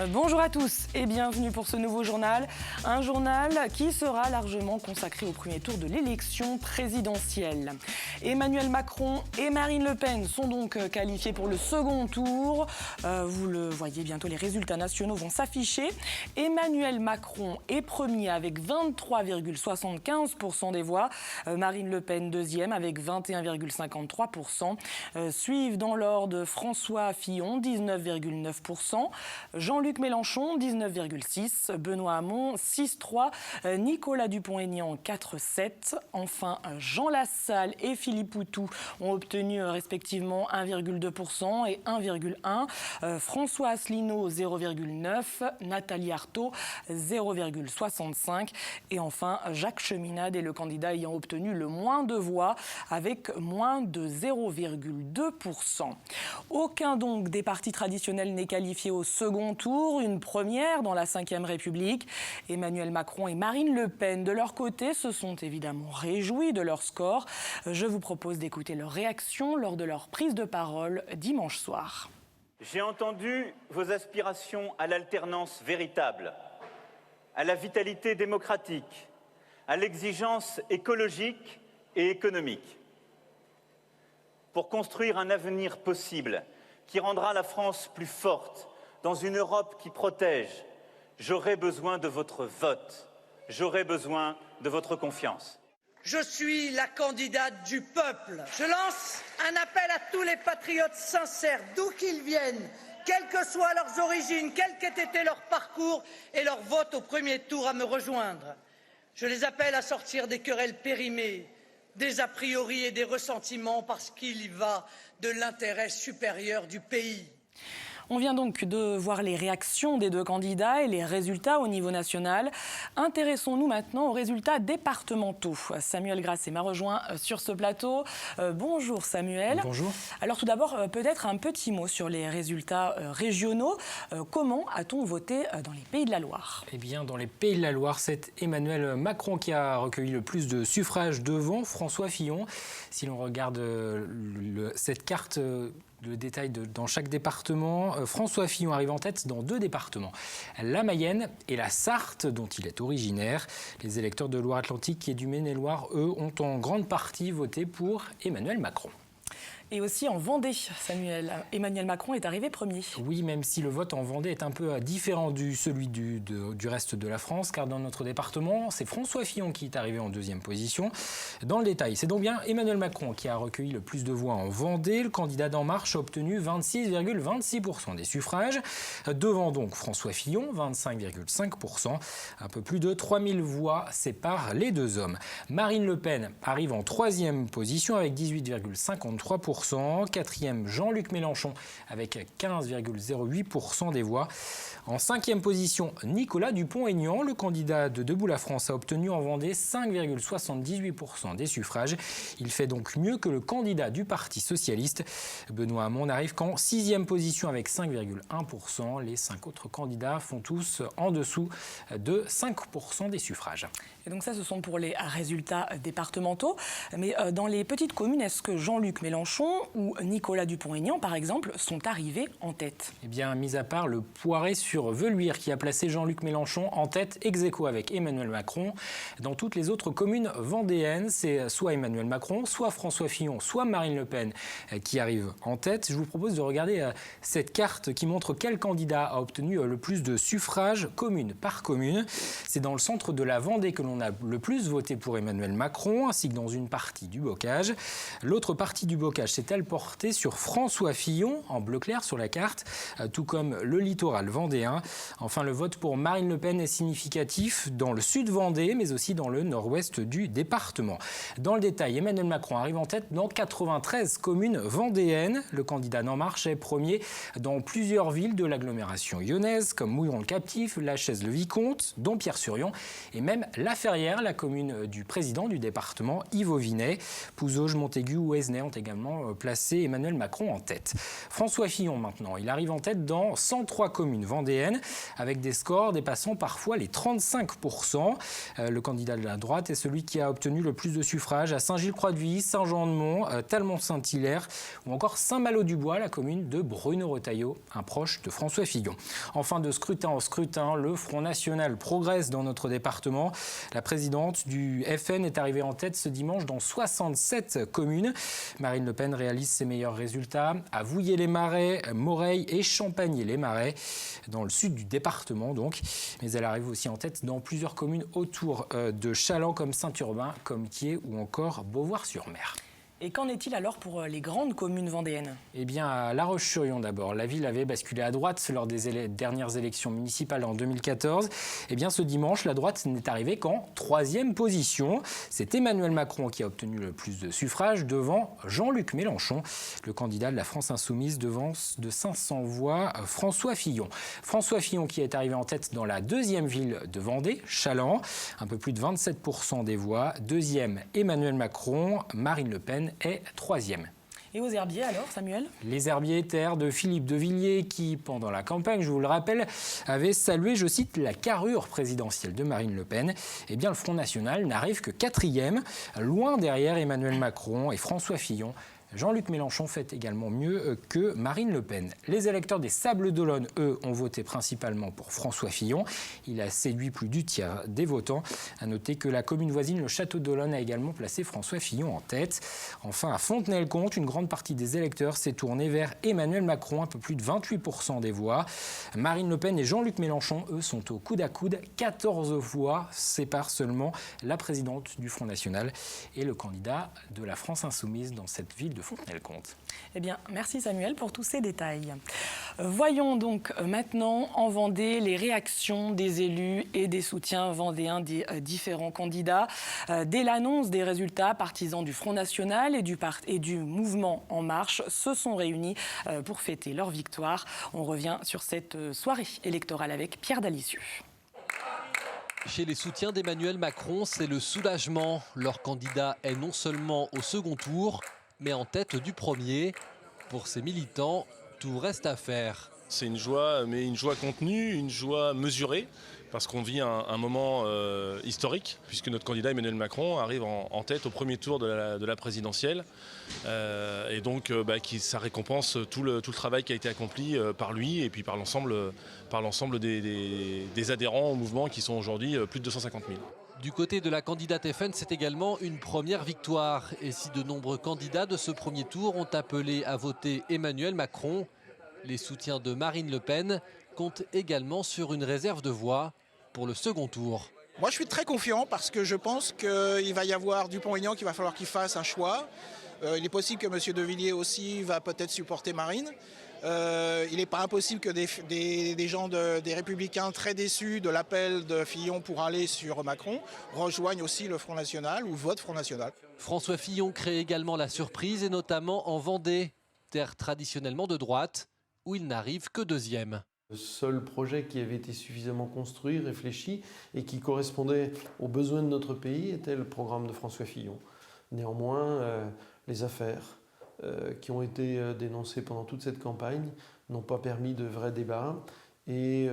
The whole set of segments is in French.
Bonjour à tous et bienvenue pour ce nouveau journal. Un journal qui sera largement consacré au premier tour de l'élection présidentielle. Emmanuel Macron et Marine Le Pen sont donc qualifiés pour le second tour. Vous le voyez bientôt, les résultats nationaux vont s'afficher. Emmanuel Macron est premier avec 23,75% des voix. Marine Le Pen deuxième avec 21,53%. Suivent dans l'ordre François Fillon, 19,9%. Jean-Luc Mélenchon, 19,6%. Benoît Hamon, 6,3%. Nicolas Dupont-Aignan, 4,7%. Enfin, Jean Lassalle et Philippe Poutou ont obtenu respectivement 1,2% et 1,1%. François Asselineau, 0,9%. Nathalie Arthaud, 0,65%. Et enfin, Jacques Cheminade est le candidat ayant obtenu le moins de voix avec moins de 0,2%. Aucun donc des partis traditionnels n'est qualifié au second tour, une première dans la Ve République. Emmanuel Macron et Marine Le Pen, de leur côté, se sont évidemment réjouis de leur score. Je vous propose d'écouter leur réaction lors de leur prise de parole dimanche soir. J'ai entendu vos aspirations à l'alternance véritable, à la vitalité démocratique, à l'exigence écologique et économique. Pour construire un avenir possible qui rendra la France plus forte dans une Europe qui protège, j'aurai besoin de votre vote, j'aurai besoin de votre confiance. Je suis la candidate du peuple. Je lance un appel à tous les patriotes sincères, d'où qu'ils viennent, quelles que soient leurs origines, quel qu'ait été leur parcours et leur vote au premier tour, à me rejoindre. Je les appelle à sortir des querelles périmées, des a priori et des ressentiments, parce qu'il y va de l'intérêt supérieur du pays. On vient donc de voir les réactions des deux candidats et les résultats au niveau national. Intéressons-nous maintenant aux résultats départementaux. Samuel Grasset m'a rejoint sur ce plateau. Bonjour Samuel. Bonjour. Alors tout d'abord, peut-être un petit mot sur les résultats régionaux. Comment a-t-on voté dans les Pays de la Loire ? Eh bien, dans les Pays de la Loire, c'est Emmanuel Macron qui a recueilli le plus de suffrages devant François Fillon. Si l'on regarde cette carte, le détail dans chaque département, François Fillon arrive en tête dans 2 départements, la Mayenne et la Sarthe, dont il est originaire. Les électeurs de Loire-Atlantique et du Maine-et-Loire, eux, ont en grande partie voté pour Emmanuel Macron. Et aussi en Vendée, Samuel, Emmanuel Macron est arrivé premier. Oui, même si le vote en Vendée est un peu différent du reste de la France, car dans notre département, c'est François Fillon qui est arrivé en 2e position. Dans le détail, c'est donc bien Emmanuel Macron qui a recueilli le plus de voix en Vendée. Le candidat d'En Marche a obtenu 26,26% des suffrages. Devant donc François Fillon, 25,5%. Un peu plus de 3000 voix séparent les deux hommes. Marine Le Pen arrive en 3e position avec 18,53%. 4e, Jean-Luc Mélenchon avec 15,08% des voix. En 5e position, Nicolas Dupont-Aignan, le candidat de Debout la France, a obtenu en Vendée 5,78% des suffrages. Il fait donc mieux que le candidat du Parti socialiste. Benoît Hamon n'arrive qu'en 6e position avec 5,1%. Les 5 autres candidats font tous en dessous de 5% des suffrages. Et donc ça, ce sont pour les résultats départementaux. Mais dans les petites communes, est-ce que Jean-Luc Mélenchon ou Nicolas Dupont-Aignan, par exemple, sont arrivés en tête ? Eh bien, mis à part le poiré sur Veluire qui a placé Jean-Luc Mélenchon en tête ex aequo avec Emmanuel Macron, dans toutes les autres communes vendéennes, c'est soit Emmanuel Macron, soit François Fillon, soit Marine Le Pen qui arrivent en tête. Je vous propose de regarder cette carte qui montre quel candidat a obtenu le plus de suffrages commune par commune. C'est dans le centre de la Vendée que l'on a le plus voté pour Emmanuel Macron, ainsi que dans une partie du Bocage. L'autre partie du Bocage s'est-elle portée sur François Fillon, en bleu clair sur la carte, tout comme le littoral vendéen. Enfin, le vote pour Marine Le Pen est significatif dans le sud Vendée, mais aussi dans le nord-ouest du département. Dans le détail, Emmanuel Macron arrive en tête dans 93 communes vendéennes. Le candidat d'En Marche est premier dans plusieurs villes de l'agglomération lyonnaise, comme Mouillon-le-Captif, La Chaise-le-Vicomte, Dompierre-sur-Yon et même La Ferrière, la commune du président du département, Yves Auvinet. Pouzauges, Montaigu ou Esnay ont également ont placé Emmanuel Macron en tête. François Fillon maintenant, il arrive en tête dans 103 communes vendéennes avec des scores dépassant parfois les 35%. Le candidat de la droite est celui qui a obtenu le plus de suffrages à Saint-Gilles-Croix-de-Vie, Saint-Jean-de-Mont, Talmont-Saint-Hilaire ou encore Saint-Malo-du-Bois, la commune de Bruno Retailleau, un proche de François Fillon. Enfin, de scrutin en scrutin, le Front National progresse dans notre département. La présidente du FN est arrivée en tête ce dimanche dans 67 communes. Marine Le Pen réalise ses meilleurs résultats à Vouillers-les-Marais, Moreil et Champagny-les-Marais, dans le sud du département donc. Mais elle arrive aussi en tête dans plusieurs communes autour de Challans comme Saint-Urbain, comme Thiers ou encore Beauvoir-sur-Mer. Et qu'en est-il alors pour les grandes communes vendéennes ? Eh bien, à La Roche-sur-Yon d'abord. La ville avait basculé à droite lors des dernières élections municipales en 2014. Eh bien, ce dimanche, la droite n'est arrivée qu'en 3e position. C'est Emmanuel Macron qui a obtenu le plus de suffrages devant Jean-Luc Mélenchon, le candidat de la France Insoumise, devance de 500 voix François Fillon. François Fillon qui est arrivé en tête dans la 2e ville de Vendée, Challans, un peu plus de 27% des voix. 2e, Emmanuel Macron, Marine Le Pen est 3e. Et aux herbiers alors, Samuel ? Les herbiers terres de Philippe de Villiers qui, pendant la campagne, je vous le rappelle, avait salué, je cite, la carrure présidentielle de Marine Le Pen. Eh bien, le Front National n'arrive que 4e, loin derrière Emmanuel Macron et François Fillon. Jean-Luc Mélenchon fait également mieux que Marine Le Pen. Les électeurs des Sables-d'Olonne, eux, ont voté principalement pour François Fillon. Il a séduit plus du tiers des votants. À noter que la commune voisine, le Château d'Olonne, a également placé François Fillon en tête. Enfin, à Fontenay-le-Comte, une grande partie des électeurs s'est tournée vers Emmanuel Macron, un peu plus de 28% des voix. Marine Le Pen et Jean-Luc Mélenchon, eux, sont au coude à coude. 14 voix séparent seulement la présidente du Front National et le candidat de la France Insoumise dans cette ville de Fontenay-le-Comte. Eh bien, merci Samuel pour tous ces détails. Voyons donc maintenant en Vendée les réactions des élus et des soutiens vendéens des différents candidats. Dès l'annonce des résultats, partisans du Front National et du mouvement En Marche se sont réunis pour fêter leur victoire. On revient sur cette soirée électorale avec Pierre Dalicieux. Chez les soutiens d'Emmanuel Macron, c'est le soulagement. Leur candidat est non seulement au second tour, mais en tête du premier. Pour ses militants, tout reste à faire. C'est une joie, mais une joie contenue, une joie mesurée, parce qu'on vit un moment historique, puisque notre candidat Emmanuel Macron arrive en tête au premier tour de la présidentielle. Et donc, ça récompense tout le travail qui a été accompli par lui et puis par l'ensemble des adhérents au mouvement qui sont aujourd'hui plus de 250 000. Du côté de la candidate FN, c'est également une première victoire. Et si de nombreux candidats de ce premier tour ont appelé à voter Emmanuel Macron, les soutiens de Marine Le Pen comptent également sur une réserve de voix pour le second tour. Moi, je suis très confiant parce que je pense qu'il va y avoir Dupont-Aignan qu'il va falloir qu'il fasse un choix. Il est possible que M. De Villiers aussi va peut-être supporter Marine. Il n'est pas impossible que des gens des Républicains très déçus de l'appel de Fillon pour aller sur Macron rejoignent aussi le Front National ou votent Front National. François Fillon crée également la surprise et notamment en Vendée, terre traditionnellement de droite, où il n'arrive que 2e. Le seul projet qui avait été suffisamment construit, réfléchi et qui correspondait aux besoins de notre pays était le programme de François Fillon. Néanmoins, les affaires qui ont été dénoncées pendant toute cette campagne n'ont pas permis de vrais débats et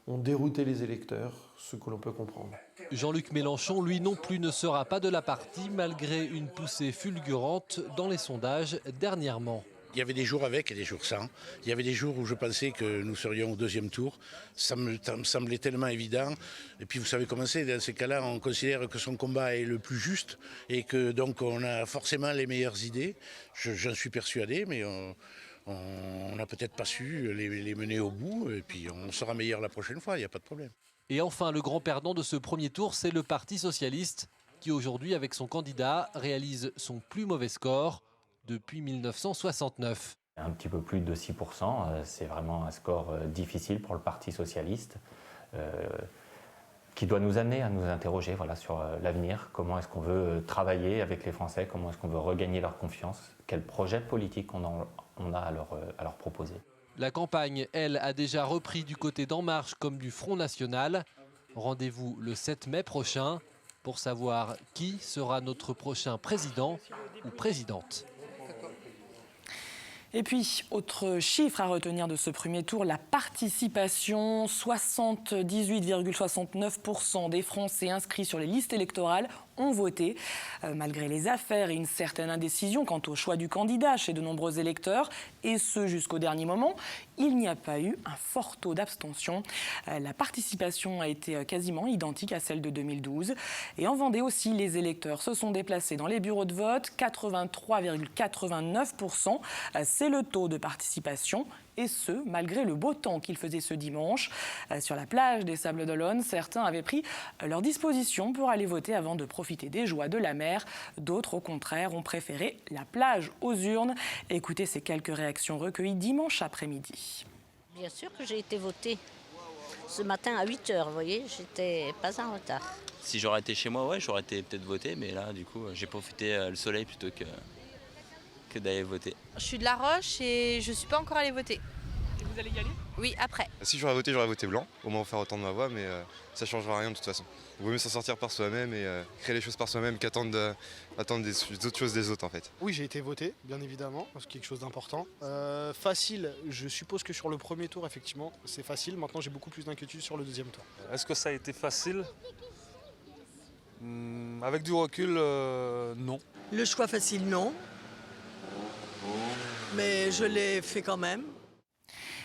ont dérouté les électeurs, ce que l'on peut comprendre. Jean-Luc Mélenchon, lui non plus, ne sera pas de la partie malgré une poussée fulgurante dans les sondages dernièrement. Il y avait des jours avec et des jours sans. Il y avait des jours où je pensais que nous serions au 2e tour. Ça me semblait tellement évident. Et puis vous savez comment c'est, dans ces cas-là, on considère que son combat est le plus juste et que donc on a forcément les meilleures idées. J'en suis persuadé, mais on n'a peut-être pas su les mener au bout. Et puis on sera meilleur la prochaine fois, il n'y a pas de problème. Et enfin, le grand perdant de ce premier tour, c'est le Parti socialiste, qui aujourd'hui, avec son candidat, réalise son plus mauvais score depuis 1969. Un petit peu plus de 6%, c'est vraiment un score difficile pour le Parti socialiste qui doit nous amener à nous interroger sur l'avenir. Comment est-ce qu'on veut travailler avec les Français? Comment est-ce qu'on veut regagner leur confiance? Quel projet politique on a à leur proposer? La campagne, elle, a déjà repris du côté d'En Marche comme du Front National. Rendez-vous le 7 mai prochain pour savoir qui sera notre prochain président ou présidente. Et puis, autre chiffre à retenir de ce premier tour, la participation. 78,69% des Français inscrits sur les listes électorales ont voté. Malgré les affaires et une certaine indécision quant au choix du candidat chez de nombreux électeurs, et ce jusqu'au dernier moment, il n'y a pas eu un fort taux d'abstention. La participation a été quasiment identique à celle de 2012. Et en Vendée aussi, les électeurs se sont déplacés dans les bureaux de vote. 83,89%, c'est le taux de participation. Et ce, malgré le beau temps qu'il faisait ce dimanche. Sur la plage des Sables-d'Olonne, certains avaient pris leur disposition pour aller voter avant de profiter des joies de la mer. D'autres, au contraire, ont préféré la plage aux urnes. Écoutez ces quelques réactions recueillies dimanche après-midi. Bien sûr que j'ai été votée. Ce matin à 8h, vous voyez, j'étais pas en retard. Si j'aurais été chez moi, ouais, j'aurais été peut-être voté, mais là, du coup, j'ai profité le soleil plutôt que d'aller voter. Je suis de La Roche et je ne suis pas encore allée voter. Et vous allez y aller? Oui, après. Si j'aurais voté blanc, au moins faire entendre ma voix, mais ça ne changera rien de toute façon. Il vaut mieux s'en sortir par soi-même et créer les choses par soi-même qu'attendre des autres choses des autres en fait. Oui, j'ai été voté, bien évidemment, c'est quelque chose d'important. Facile, je suppose que sur le premier tour, effectivement, c'est facile. Maintenant, j'ai beaucoup plus d'inquiétude sur le deuxième tour. Est-ce que ça a été facile? Avec du recul, non. Le choix facile, non. Mais je l'ai fait quand même.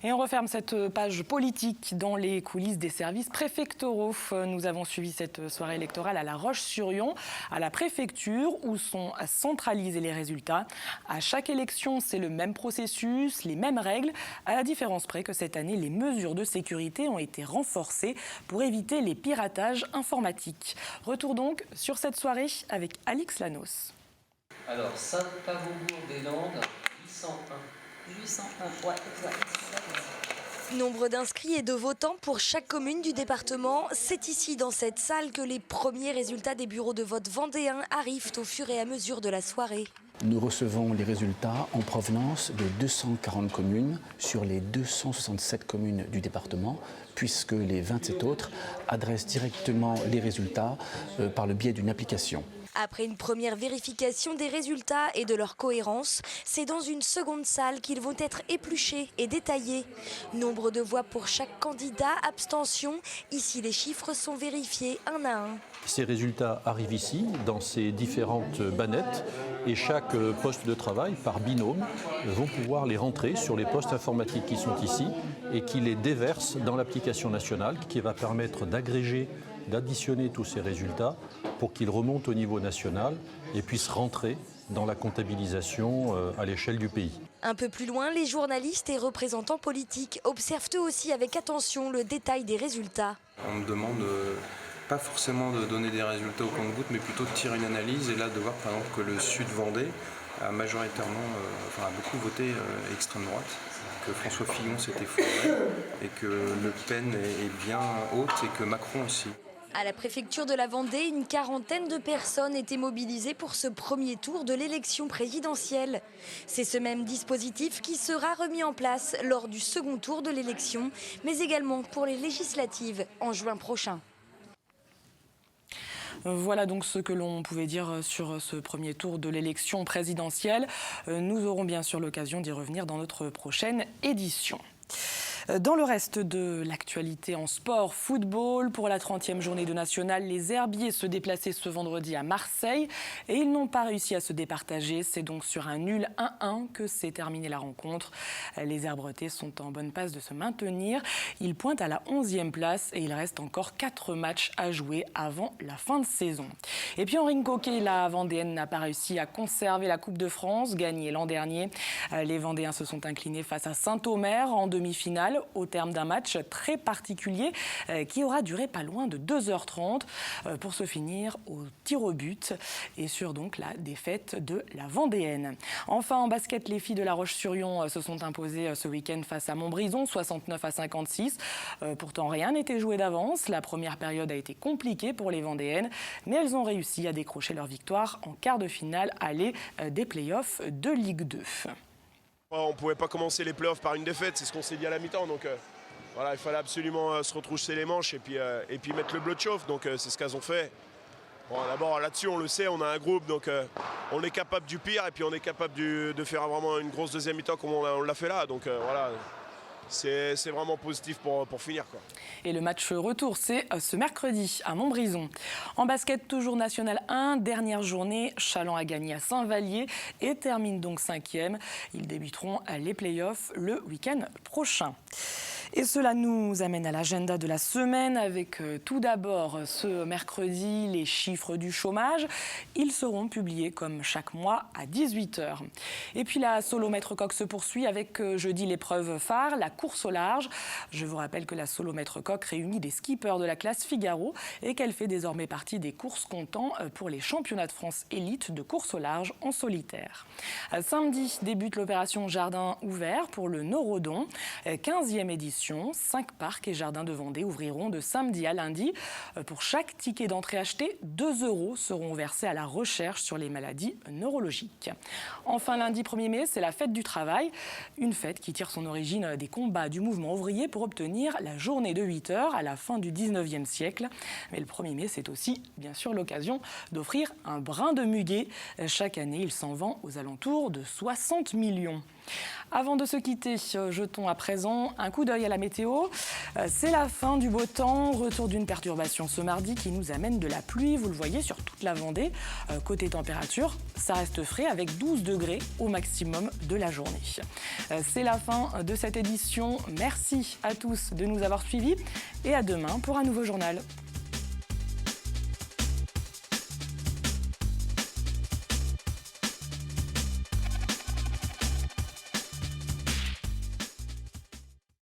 Et on referme cette page politique dans les coulisses des services préfectoraux. Nous avons suivi cette soirée électorale à La Roche-sur-Yon, à la préfecture, où sont centralisés les résultats. À chaque élection, c'est le même processus, les mêmes règles, à la différence près que cette année, les mesures de sécurité ont été renforcées pour éviter les piratages informatiques. Retour donc sur cette soirée avec Alix Lanos. Alors, Saint-Pavaubourg-des-Landes, 801. 801, ouais, exact. Nombre d'inscrits et de votants pour chaque commune du département. C'est ici, dans cette salle, que les premiers résultats des bureaux de vote vendéens arrivent au fur et à mesure de la soirée. Nous recevons les résultats en provenance de 240 communes sur les 267 communes du département, puisque les 27 autres adressent directement les résultats par le biais d'une application. Après une première vérification des résultats et de leur cohérence, c'est dans une seconde salle qu'ils vont être épluchés et détaillés. Nombre de voix pour chaque candidat, abstention. Ici, les chiffres sont vérifiés un à un. Ces résultats arrivent ici, dans ces différentes bannettes, et chaque poste de travail, par binôme, vont pouvoir les rentrer sur les postes informatiques qui sont ici et qui les déversent dans l'application nationale qui va permettre d'agréger, d'additionner tous ces résultats pour qu'ils remontent au niveau national et puissent rentrer dans la comptabilisation à l'échelle du pays. Un peu plus loin, les journalistes et représentants politiques observent eux aussi avec attention le détail des résultats. On me demande pas forcément de donner des résultats au compte-gouttes, mais plutôt de tirer une analyse et là de voir par exemple que le Sud Vendée a majoritairement, a beaucoup voté extrême droite, que François Fillon s'est effondré et que Le Pen est bien haute et que Macron aussi. À la préfecture de la Vendée, une quarantaine de personnes étaient mobilisées pour ce premier tour de l'élection présidentielle. C'est ce même dispositif qui sera remis en place lors du second tour de l'élection, mais également pour les législatives en juin prochain. Voilà donc ce que l'on pouvait dire sur ce premier tour de l'élection présidentielle. Nous aurons bien sûr l'occasion d'y revenir dans notre prochaine édition. Dans le reste de l'actualité en sport, football, pour la 30e journée de nationale, les Herbiers se déplaçaient ce vendredi à Marseille et ils n'ont pas réussi à se départager. C'est donc sur un nul 1-1 que s'est terminée la rencontre. Les Herbretais sont en bonne passe de se maintenir. Ils pointent à la 11e place et il reste encore 4 matchs à jouer avant la fin de saison. Et puis en rink hockey, la Vendéenne n'a pas réussi à conserver la Coupe de France, gagnée l'an dernier. Les Vendéens se sont inclinés face à Saint-Omer en demi-finale, au terme d'un match très particulier qui aura duré pas loin de 2h30 pour se finir au tir au but et sur donc la défaite de la Vendéenne. Enfin en basket, les filles de La Roche-sur-Yon se sont imposées ce week-end face à Montbrison, 69-56. Pourtant rien n'était joué d'avance. La première période a été compliquée pour les Vendéennes, mais elles ont réussi à décrocher leur victoire en quart de finale aller des playoffs de Ligue 2. On ne pouvait pas commencer les playoffs par une défaite, c'est ce qu'on s'est dit à la mi-temps. Donc voilà, il fallait absolument se retrousser les manches et puis mettre le bleu de chauffe. Donc c'est ce qu'elles ont fait. Bon, d'abord là-dessus on le sait, on a un groupe donc on est capable du pire et puis on est capable de faire vraiment une grosse deuxième mi-temps comme on l'a fait là. Donc voilà, c'est vraiment positif pour finir, quoi. Et le match retour, c'est ce mercredi à Montbrison. En basket, toujours National 1, dernière journée, Challans a gagné à Saint-Vallier et termine donc 5e. Ils débuteront les playoffs le week-end prochain. Et cela nous amène à l'agenda de la semaine avec tout d'abord ce mercredi les chiffres du chômage. Ils seront publiés comme chaque mois à 18h. Et puis la solomètre coq se poursuit avec jeudi l'épreuve phare, la course au large. Je vous rappelle que la solomètre coq réunit des skippers de la classe Figaro et qu'elle fait désormais partie des courses comptant pour les championnats de France élite de course au large en solitaire. Samedi débute l'opération Jardin ouvert pour le Neurodon, 15e édition. 5 parcs et jardins de Vendée ouvriront de samedi à lundi. Pour chaque ticket d'entrée acheté, 2 € seront versés à la recherche sur les maladies neurologiques. Enfin, lundi 1er mai, c'est la fête du travail. Une fête qui tire son origine des combats du mouvement ouvrier pour obtenir la journée de 8 heures à la fin du 19e siècle. Mais le 1er mai, c'est aussi, bien sûr, l'occasion d'offrir un brin de muguet. Chaque année, il s'en vend aux alentours de 60 millions. Avant de se quitter, jetons à présent un coup d'œil à la météo. C'est la fin du beau temps, retour d'une perturbation ce mardi qui nous amène de la pluie, vous le voyez, sur toute la Vendée. Côté température, ça reste frais avec 12 degrés au maximum de la journée. C'est la fin de cette édition. Merci à tous de nous avoir suivis et à demain pour un nouveau journal.